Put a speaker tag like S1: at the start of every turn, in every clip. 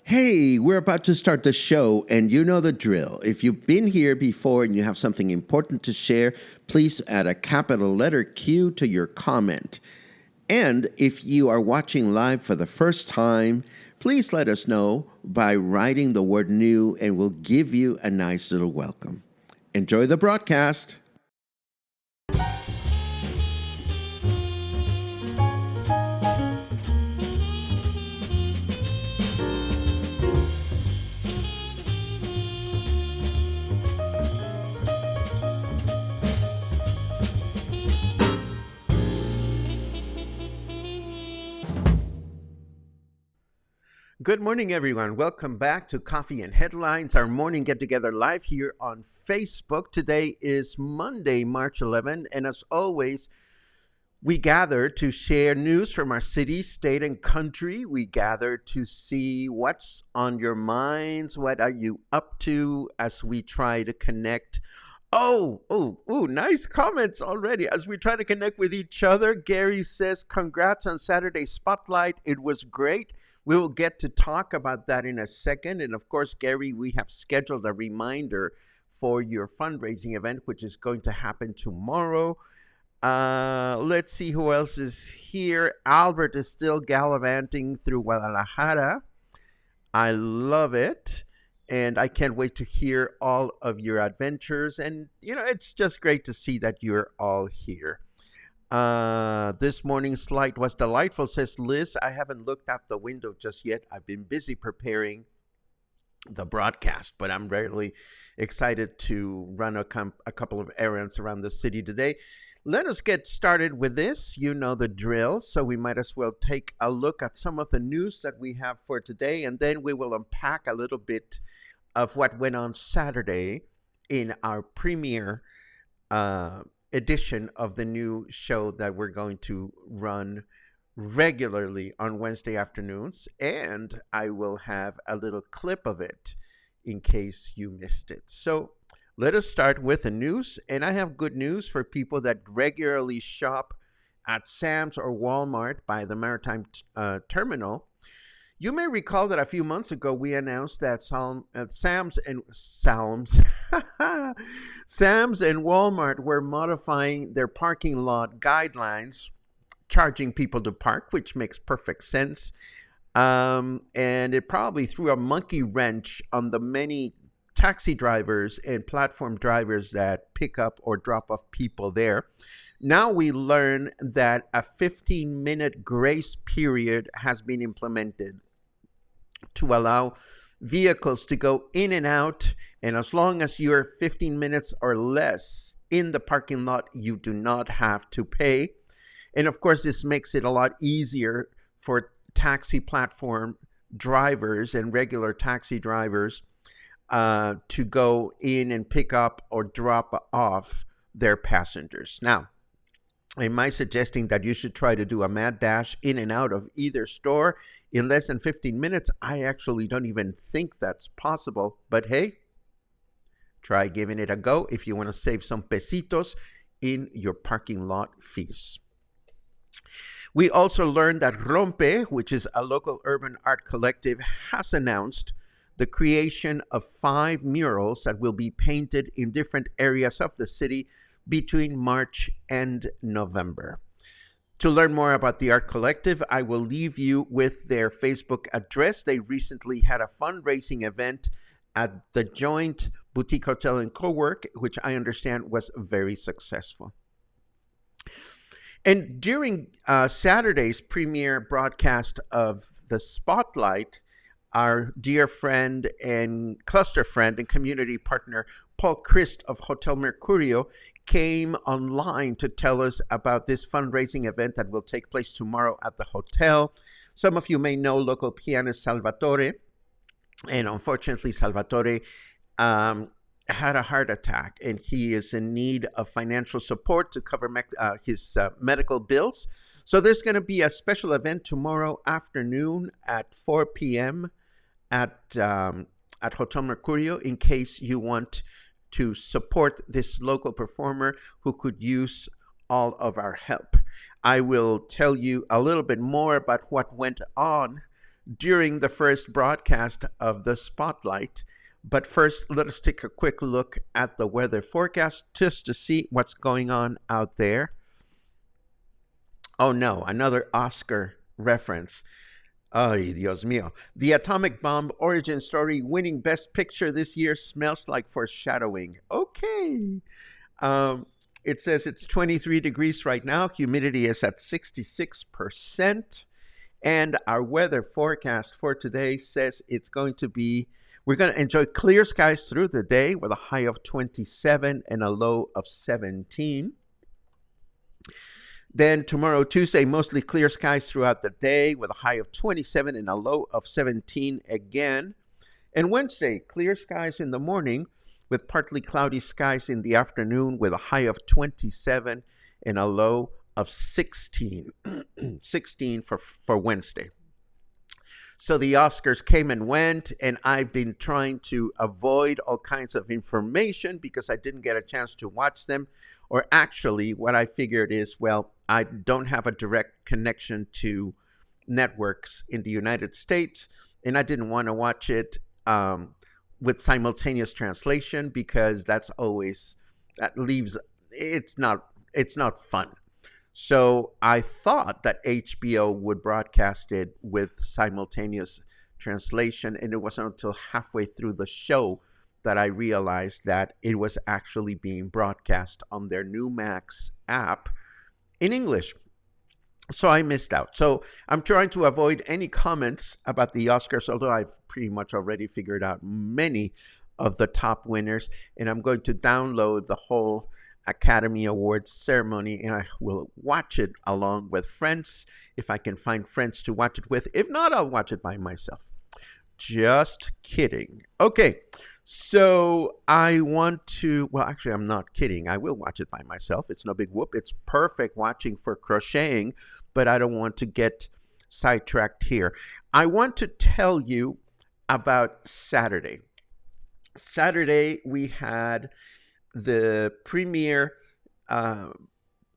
S1: Hey, we're about to start the show, and you know the drill. If you've been here before and you have something important to share, please add a capital letter Q to your comment. And if you are watching live for the first time, please let us know by writing the word new, and we'll give you a nice little welcome. Enjoy the broadcast. Good morning, everyone. Welcome back to Coffee and Headlines, our morning get-together live here on Facebook. Today is Monday, March 11, and as always, we gather to share news from our city, state, and country. We gather to see what's on your minds, what are you up to as we try to connect. Nice comments already. As we try to connect with each other, Gary says, congrats on Saturday Spotlight. It was great. We will get to talk about that in a second. And of course, Gary, we have scheduled a reminder for your fundraising event, which is going to happen tomorrow. Let's see who else is here. Albert is still gallivanting through Guadalajara. I love it. And I can't wait to hear all of your adventures. And, it's just great to see that you're all here. This morning's light was delightful, says Liz. I haven't looked out the window just yet. I've been busy preparing the broadcast, but I'm really excited to run a couple of errands around the city today. Let us get started with this. You know the drill, so we might as well take a look at some of the news that we have for today, and then we will unpack a little bit of what went on Saturday in our premiere edition of the new show that we're going to run regularly on Wednesday afternoons, and I will have a little clip of it in case you missed it. So let us start with the news, and I have good news for people that regularly shop at Sam's or Walmart by the Maritime Terminal. You may recall that a few months ago we announced that Sam's and Walmart were modifying their parking lot guidelines, charging people to park, which makes perfect sense. And it probably threw a monkey wrench on the many taxi drivers and platform drivers that pick up or drop off people there. Now we learn that a 15-minute grace period has been implemented to allow vehicles to go in and out, and as long as you're 15 minutes or less in the parking lot, you do not have to pay. And of course, this makes it a lot easier for taxi platform drivers and regular taxi drivers to go in and pick up or drop off their passengers. Now, am I suggesting that you should try to do a mad dash in and out of either store in less than 15 minutes? I actually don't even think that's possible. But hey, try giving it a go if you want to save some pesitos in your parking lot fees. We also learned that ROMPE, which is a local urban art collective, has announced the creation of 5 murals that will be painted in different areas of the city between March and November. To learn more about the Art Collective, I will leave you with their Facebook address. They recently had a fundraising event at the Joint Boutique Hotel and Co-work, which I understand was very successful. And during Saturday's premiere broadcast of The Spotlight, our dear friend and cluster friend and community partner, Paul Christ of Hotel Mercurio, came online to tell us about this fundraising event that will take place tomorrow at the hotel. Some of you may know local pianist Salvatore, and unfortunately Salvatore had a heart attack, and he is in need of financial support to cover his medical bills. So there's going to be a special event tomorrow afternoon at 4 p.m. at Hotel Mercurio in case you want to support this local performer who could use all of our help. I will tell you a little bit more about what went on during the first broadcast of The Spotlight. But first, let us take a quick look at the weather forecast just to see what's going on out there. Oh no, another Oscar reference. Ay, Dios mío. The atomic bomb origin story winning Best Picture this year smells like foreshadowing. Okay. It says it's 23 degrees right now. Humidity is at 66%. And our weather forecast for today says it's going to be, we're going to enjoy clear skies through the day with a high of 27 and a low of 17. Then tomorrow, Tuesday, mostly clear skies throughout the day with a high of 27 and a low of 17 again. And Wednesday, clear skies in the morning with partly cloudy skies in the afternoon with a high of 27 and a low of 16. 16 for Wednesday. So the Oscars came and went, and I've been trying to avoid all kinds of information because I didn't get a chance to watch them. Or actually, what I figured is, well, I don't have a direct connection to networks in the United States, and I didn't want to watch it with simultaneous translation because that leaves, it's not fun. So I thought that HBO would broadcast it with simultaneous translation, and it wasn't until halfway through the show that I realized that it was actually being broadcast on their new Max app in English. So I missed out. So I'm trying to avoid any comments about the Oscars, although I've pretty much already figured out many of the top winners, and I'm going to download the whole Academy Awards ceremony, and I will watch it along with friends if I can find friends to watch it with. If not, I'll watch it by myself. Just kidding. Okay, so I want to, well, actually, I'm not kidding. I will watch it by myself. It's no big whoop. It's perfect watching for crocheting, but I don't want to get sidetracked here. I want to tell you about Saturday. Saturday, we had the premiere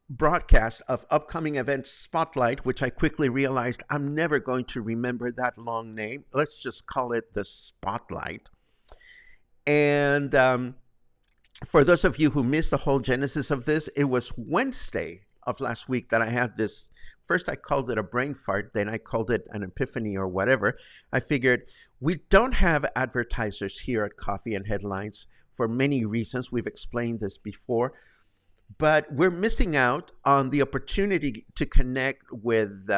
S1: broadcast of upcoming events Spotlight, which I quickly realized I'm never going to remember that long name. Let's just call it the Spotlight. And for those of you who missed the whole genesis of this, it was Wednesday of last week that I had this. First, I called it a brain fart. Then I called it an epiphany or whatever. I figured we don't have advertisers here at Coffee and Headlines for many reasons. We've explained this before. But we're missing out on the opportunity to connect with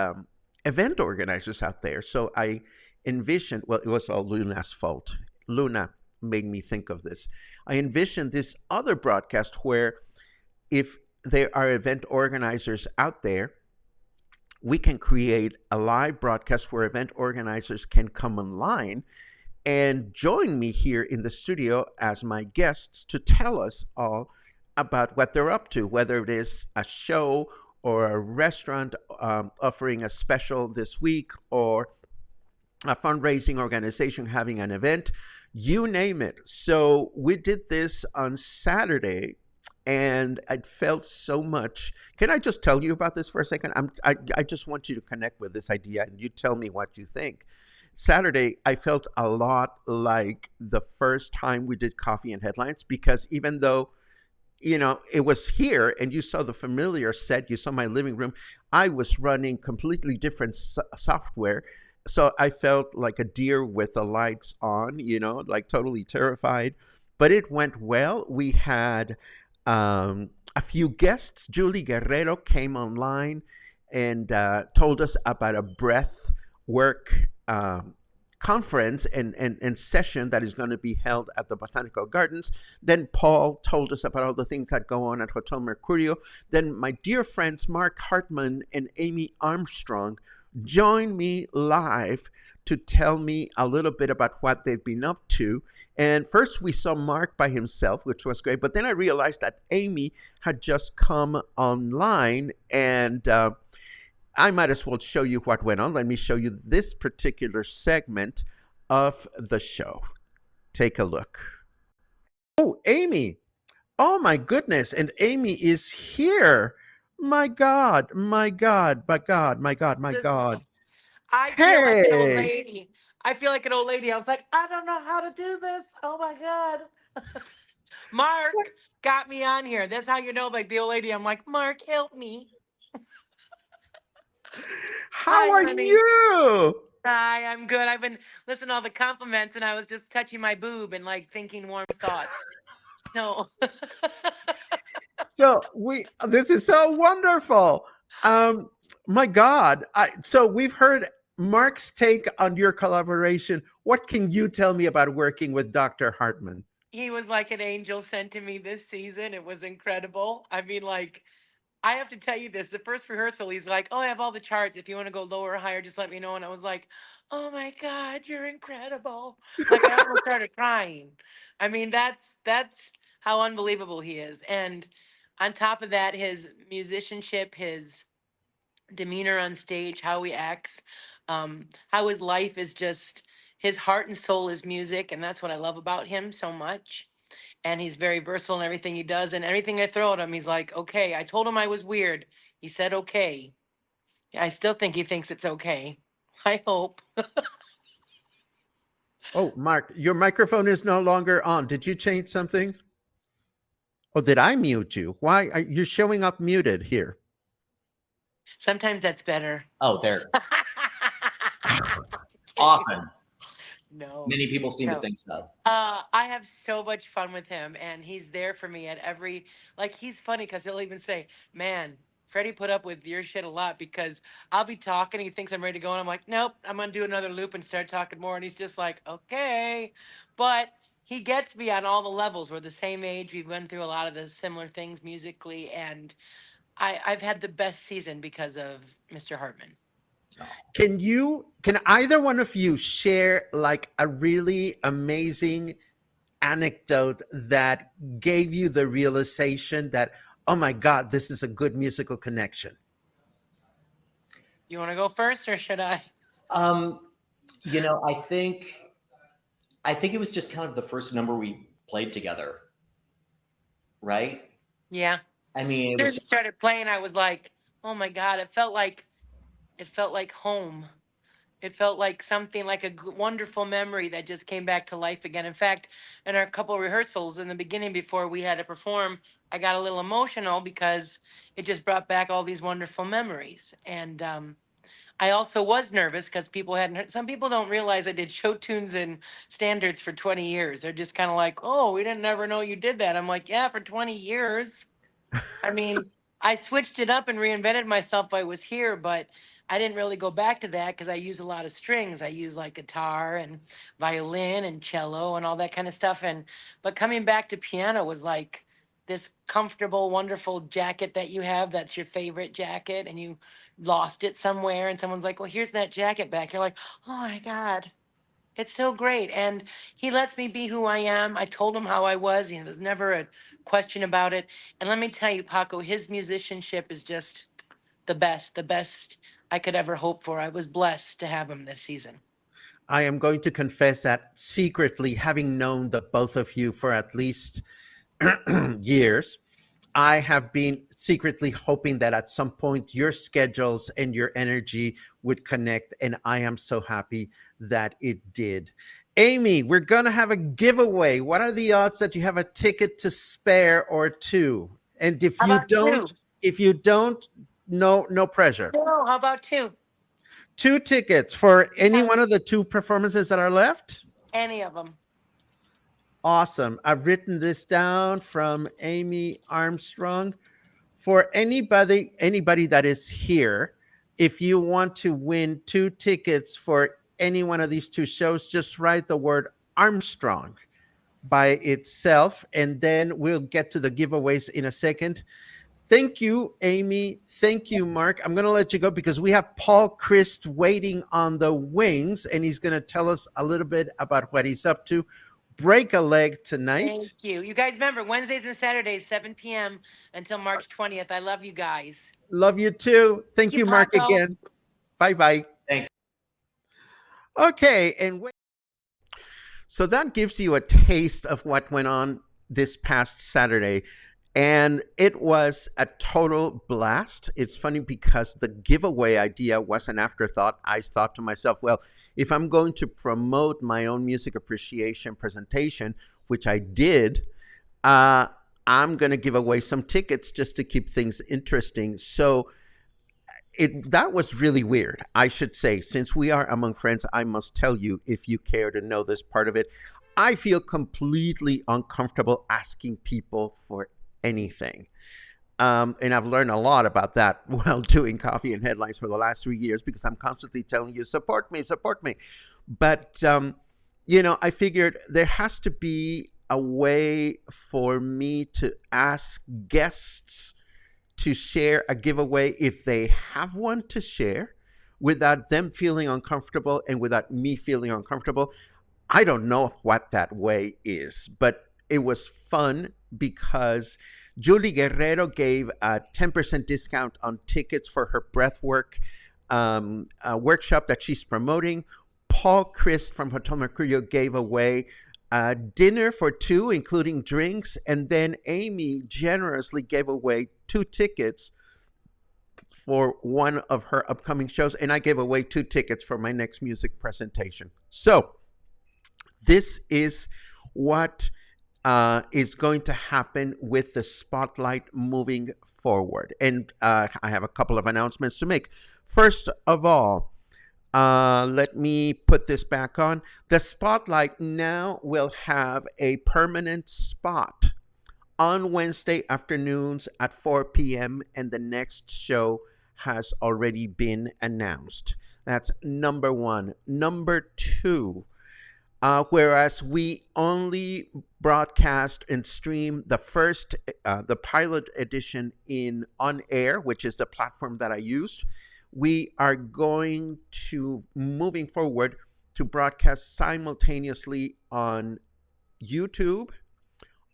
S1: event organizers out there. So I envisioned, well, it was all Luna's fault. Luna made me think of this. I envisioned this other broadcast where if there are event organizers out there, we can create a live broadcast where event organizers can come online and join me here in the studio as my guests to tell us all about what they're up to, whether it is a show or a restaurant offering a special this week or a fundraising organization having an event, you name it. So we did this on Saturday, and I felt so much. Can I just tell you about this for a second? I just want you to connect with this idea, and you tell me what you think. Saturday, I felt a lot like the first time we did Coffee and Headlines, because even though, it was here and you saw the familiar set, you saw my living room, I was running completely different software. So I felt like a deer with the lights on, like totally terrified. But it went well. We had a few guests. Julie Guerrero came online and told us about a breath work conference and session that is going to be held at the Botanical Gardens. Then Paul told us about all the things that go on at Hotel Mercurio. Then my dear friends Mark Hartman and Amy Armstrong joined me live to tell me a little bit about what they've been up to. And first we saw Mark by himself, which was great. But then I realized that Amy had just come online, and I might as well show you what went on. Let me show you this particular segment of the show. Take a look. Oh, Amy. Oh, my goodness. And Amy is here. My God, my God, my God, my God, my
S2: This
S1: God.
S2: I feel like an old
S1: Hey.
S2: lady. I feel like an old lady. I was like, I don't know how to do this. Oh my god. Mark got me on here. That's how you know, like the old lady. I'm like, Mark, help me.
S1: How
S2: Hi,
S1: are
S2: honey.
S1: you?
S2: Hi, I'm good. I've been listening to all the compliments, and I was just touching my boob and like thinking warm thoughts. So,
S1: So this is so wonderful. Um, my God. So we've heard Mark's take on your collaboration. What can you tell me about working with Dr. Hartman?
S2: he was like an angel sent to me this season. It was incredible. I mean, like, I have to tell you this. The first rehearsal, he's like, "Oh, I have all the charts. If you want to go lower or higher, just let me know." And I was like, "Oh my God, you're incredible!" Like I almost started crying. I mean, that's how unbelievable he is. And on top of that, his musicianship, his demeanor on stage, how he acts, how his life is just his heart and soul is music, and that's what I love about him so much. And he's very versatile in everything he does, and everything I throw at him, he's like, okay. I told him I was weird. He said okay. I still think he thinks it's okay. I hope.
S1: Oh, Mark, your microphone is no longer on. Did you change something? Oh, did I mute you? Why are you showing up muted here?
S2: Sometimes that's better.
S3: Oh, there.
S2: Kidding.
S3: Often.
S2: No,
S3: Many people seem to
S2: no.
S3: think so.
S2: I have so much fun with him, and he's there for me at every. Like, he's funny because he'll even say, "Man, Freddie put up with your shit a lot," because I'll be talking, he thinks I'm ready to go, and I'm like, "Nope, I'm gonna do another loop and start talking more," and he's just like, "Okay," but he gets me on all the levels. We're the same age. We've been through a lot of the similar things musically, and I've had the best season because of Mr. Hartman.
S1: Can either one of you share like a really amazing anecdote that gave you the realization that, oh my God, this is a good musical connection?
S2: You want to go first, or should I?
S3: Um, you know, I think it was just kind of the first number we played together, right?
S2: Yeah.
S3: I mean,
S2: As
S3: it
S2: soon
S3: was
S2: as it started playing, I was like, "Oh my god!" It felt like home. It felt like something like a wonderful memory that just came back to life again. In fact, in our couple rehearsals in the beginning before we had to perform, I got a little emotional because it just brought back all these wonderful memories. And I also was nervous because people hadn't heard. Some people don't realize I did show tunes and standards for 20 years. They're just kind of like, "Oh, we didn't ever know you did that." I'm like, "Yeah, for 20 years." I mean, I switched it up and reinvented myself while I was here, but I didn't really go back to that because I use a lot of strings. I use like guitar and violin and cello and all that kind of stuff. And but coming back to piano was like this comfortable, wonderful jacket that you have. That's your favorite jacket, and you lost it somewhere, and someone's like, "Well, here's that jacket back." You're like, "Oh my God." It's so great. And he lets me be who I am. I told him how I was. There was never a question about it. And let me tell you, Paco, his musicianship is just the best I could ever hope for. I was blessed to have him this season.
S1: I am going to confess that secretly, having known the both of you for at least years, I have been secretly hoping that at some point your schedules and your energy would connect, and I am so happy that it did. Amy, we're going to have a giveaway. What are the odds that you have a ticket to spare or two? And
S2: How about two?
S1: if you don't, no pressure.
S2: No, how about two?
S1: Two tickets for any
S2: Yeah,
S1: one of the two performances that are left?
S2: any of them.
S1: Awesome. I've written this down from Amy Armstrong. For anybody that is here, if you want to win two tickets for any one of these two shows, just write the word Armstrong by itself, and then we'll get to the giveaways in a second. Thank you, Amy. Thank you, Mark. I'm going to let you go because we have Paul Christ waiting on the wings, and he's going to tell us a little bit about what he's up to. Break a leg tonight.
S2: Thank you. You guys remember Wednesdays and Saturdays, 7 p.m. until March 20th. I love you guys.
S1: Love you too. Thank you, Mark,
S2: Paco.
S1: again. Bye bye.
S3: Thanks.
S1: Okay, and so that gives you a taste of what went on this past Saturday. And it was a total blast. It's funny because the giveaway idea was an afterthought. I thought to myself, well, if I'm going to promote my own music appreciation presentation, which I did, I'm going to give away some tickets just to keep things interesting. So that was really weird, I should say. Since we are among friends, I must tell you, if you care to know this part of it, I feel completely uncomfortable asking people for anything. And I've learned a lot about that while doing Coffee and Headlines for the last 3 years, because I'm constantly telling you, support me, support me. But, I figured there has to be a way for me to ask guests to share a giveaway if they have one to share without them feeling uncomfortable and without me feeling uncomfortable. I don't know what that way is, but it was fun because Julie Guerrero gave a 10% discount on tickets for her breathwork workshop that she's promoting. Paul Christ from Hotel Mercurio gave away dinner for two, including drinks. And then Amy generously gave away 2 tickets for one of her upcoming shows. And I gave away 2 tickets for my next music presentation. So this is what is going to happen with the spotlight moving forward. And I have a couple of announcements to make. First of all, let me put this back on. The spotlight now will have a permanent spot on Wednesday afternoons at 4 p.m. and the next show has already been announced. That's number one. Number two, whereas we only broadcast and stream the pilot edition on air, which is the platform that I used, we are going to, moving forward, to broadcast simultaneously on YouTube,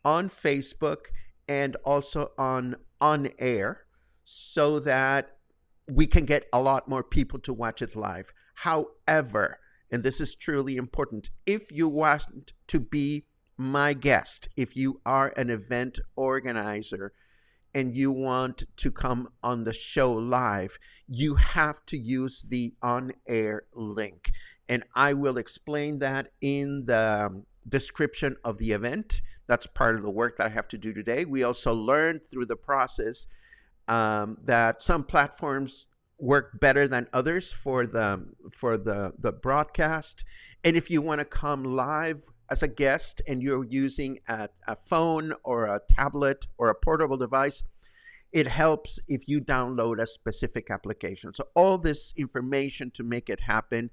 S1: on Facebook, and also on air, so that we can get a lot more people to watch it live. However, and this is truly important, if you want to be my guest, if you are an event organizer and you want to come on the show live, you have to use the on-air link. And I will explain that in the description of the event. That's part of the work that I have to do today. We also learned through the process that some platforms work better than others for the broadcast. And if you want to come live as a guest and you're using a phone or a tablet or a portable device, it helps if you download a specific application. So all this information to make it happen,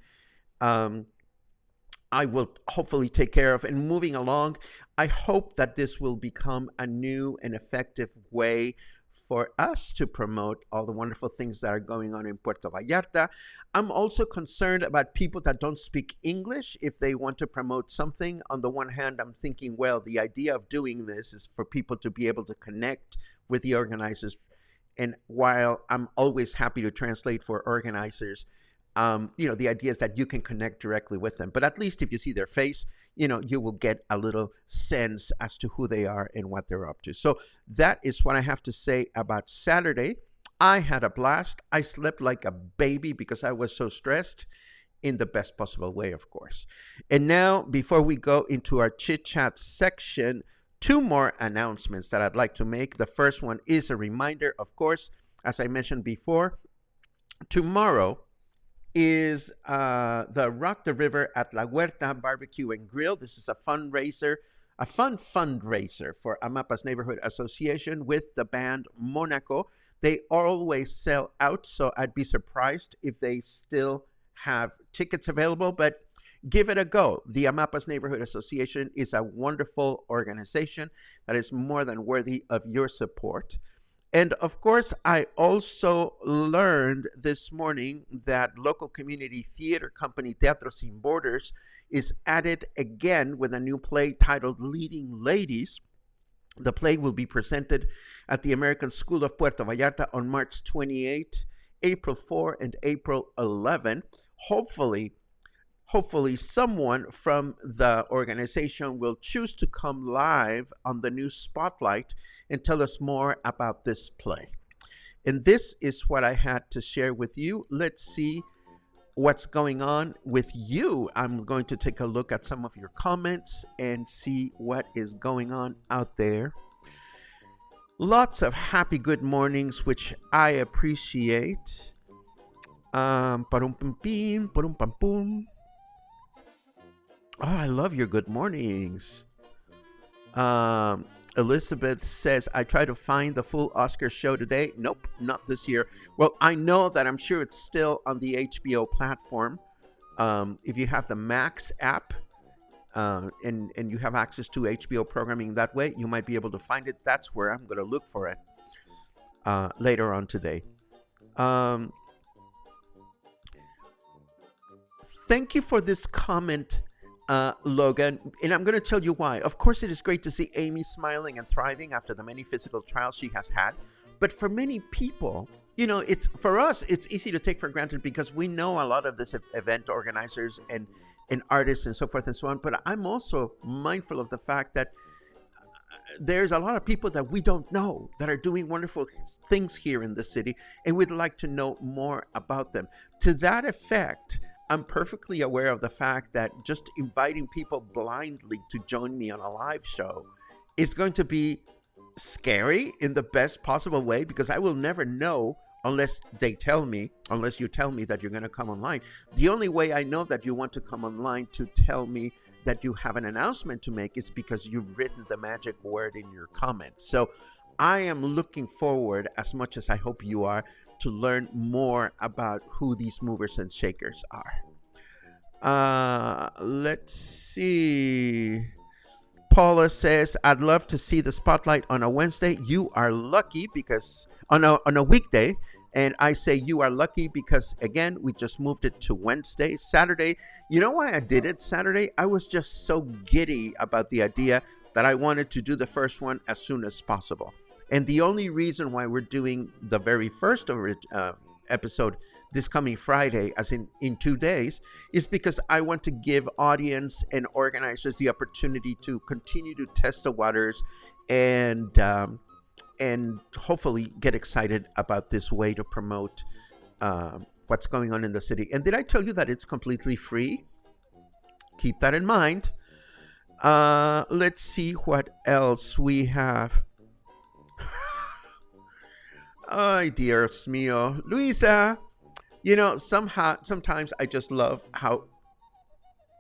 S1: I will hopefully take care of. And moving along, I hope that this will become a new and effective way for us to promote all the wonderful things that are going on in Puerto Vallarta. I'm also concerned about people that don't speak English if they want to promote something. On the one hand, I'm thinking, well, the idea of doing this is for people to be able to connect with the organizers. And while I'm always happy to translate for organizers, The idea is that you can connect directly with them. But at least if you see their face, you will get a little sense as to who they are and what they're up to. So that is what I have to say about Saturday. I had a blast. I slept like a baby because I was so stressed, in the best possible way, of course. And now, before we go into our chit chat section, two more announcements that I'd like to make. The first one is a reminder, of course, as I mentioned before, tomorrow is the Rock the River at La Huerta Barbecue and Grill. This is a fundraiser, a fun fundraiser for Amapa's Neighborhood Association with the band Monaco. They always sell out, so I'd be surprised if they still have tickets available, but give it a go. The Amapa's Neighborhood Association is a wonderful organization that is more than worthy of your support. And of course, I also learned this morning that local community theater company Teatro Sin Borders is at it again with a new play titled Leading Ladies. The play will be presented at the American School of Puerto Vallarta on March 28, April 4, and April 11. Hopefully someone from the organization will choose to come live on the new Spotlight and tell us more about this play. And this is what I had to share with you. Let's see what's going on with you. I'm going to take a look at some of your comments and see what is going on out there. Lots of happy good mornings, which I appreciate. Oh, I love your good mornings. Elizabeth says, I try to find the full Oscar show today. Nope, not this year. Well, I know that I'm sure it's still on the HBO platform. If you have the Max app and you have access to HBO programming that way, you might be able to find it. That's where I'm going to look for it later on today. Thank you for this comment, Logan, and I'm going to tell you why. Of course, it is great to see Amy smiling and thriving after the many physical trials she has had. But for many people, for us, it's easy to take for granted because we know a lot of this event organizers and artists and so forth and so on. But I'm also mindful of the fact that there's a lot of people that we don't know that are doing wonderful things here in the city, and we'd like to know more about them. To that effect, I'm perfectly aware of the fact that just inviting people blindly to join me on a live show is going to be scary in the best possible way, because I will never know unless you tell me that you're going to come online. The only way I know that you want to come online to tell me that you have an announcement to make is because you've written the magic word in your comments. So I am looking forward, as much as I hope you are, to learn more about who these movers and shakers are. Let's see. Paula says, I'd love to see the Spotlight on a Wednesday. You are lucky because on a weekday. And I say you are lucky because, again, we just moved it to Wednesday. Saturday, you know why I did it Saturday? I was just so giddy about the idea that I wanted to do the first one as soon as possible. And the only reason why we're doing the very first episode this coming Friday, as in 2 days, is because I want to give audience and organizers the opportunity to continue to test the waters and hopefully get excited about this way to promote what's going on in the city. And did I tell you that it's completely free? Keep that in mind. Let's see what else we have. Ay, Dios mío. Luisa, sometimes I just love how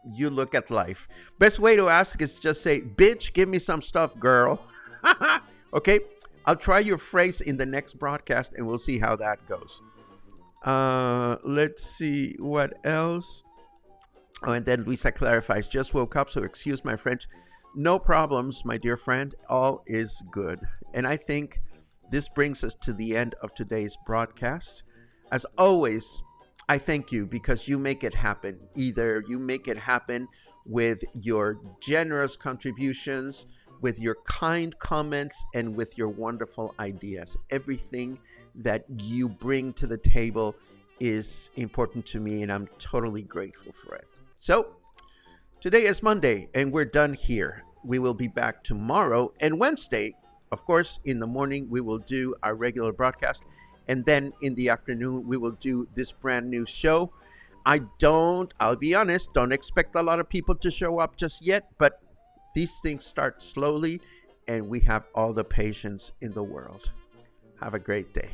S1: you look at life. Best way to ask is just say, bitch, give me some stuff, girl. Okay? I'll try your phrase in the next broadcast and we'll see how that goes. Let's see what else. Oh, and then Luisa clarifies, just woke up, so excuse my French. No problems, my dear friend. All is good. And I think this brings us to the end of today's broadcast. As always, I thank you because you make it happen. Either you make it happen with your generous contributions, with your kind comments, and with your wonderful ideas. Everything that you bring to the table is important to me, and I'm totally grateful for it. So today is Monday, and we're done here. We will be back tomorrow and Wednesday. Of course, in the morning, we will do our regular broadcast. And then in the afternoon, we will do this brand new show. I'll be honest, don't expect a lot of people to show up just yet, but these things start slowly, and we have all the patience in the world. Have a great day.